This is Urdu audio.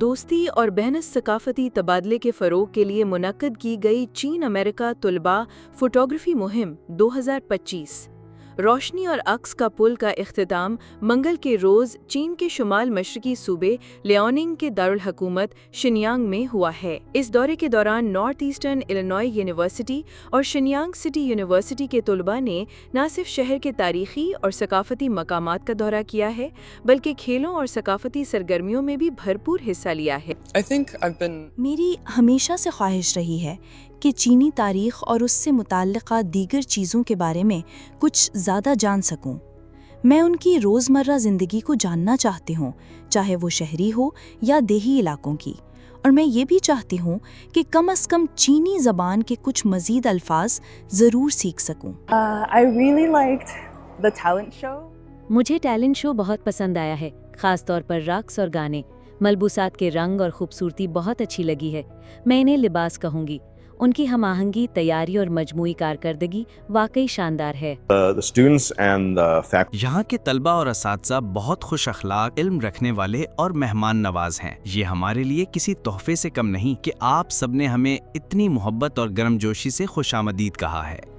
دوستی اور بین الثقافتی تبادلے کے فروغ کے لیے منعقد کی گئی چین امریکہ طلباء فوٹوگرافی مہم 2025 روشنی اور عکس کا پل کا اختتام منگل کے روز چین کے شمال مشرقی صوبے لیاوننگ کے دارالحکومت شنیانگ میں ہوا ہے۔ اس دورے کے دوران نارتھ ایسٹرن الینوائے یونیورسٹی اور شنیانگ سٹی یونیورسٹی کے طلباء نے نہ صرف شہر کے تاریخی اور ثقافتی مقامات کا دورہ کیا ہے بلکہ کھیلوں اور ثقافتی سرگرمیوں میں بھی بھرپور حصہ لیا ہے۔ میری ہمیشہ سے خواہش رہی ہے کہ چینی تاریخ اور اس سے متعلقہ دیگر چیزوں کے بارے میں کچھ زیادہ جان سکوں۔ میں ان کی روزمرہ زندگی کو جاننا چاہتی ہوں، چاہے وہ شہری ہو یا دیہی علاقوں کی، اور میں یہ بھی چاہتی ہوں کہ کم از کم چینی زبان کے کچھ مزید الفاظ ضرور سیکھ سکوں۔ مجھے ٹیلنٹ شو بہت پسند آیا ہے، خاص طور پر رقص اور گانے۔ ملبوسات کے رنگ اور خوبصورتی بہت اچھی لگی ہے۔ میں انہیں لباس کہوں گی۔ ان کی ہم آہنگی، تیاری اور مجموعی کارکردگی واقعی شاندار ہے۔ یہاں کے طلبہ اور اساتذہ بہت خوش اخلاق، علم رکھنے والے اور مہمان نواز ہیں۔ یہ ہمارے لیے کسی تحفے سے کم نہیں کہ آپ سب نے ہمیں اتنی محبت اور گرم جوشی سے خوش آمدید کہا ہے۔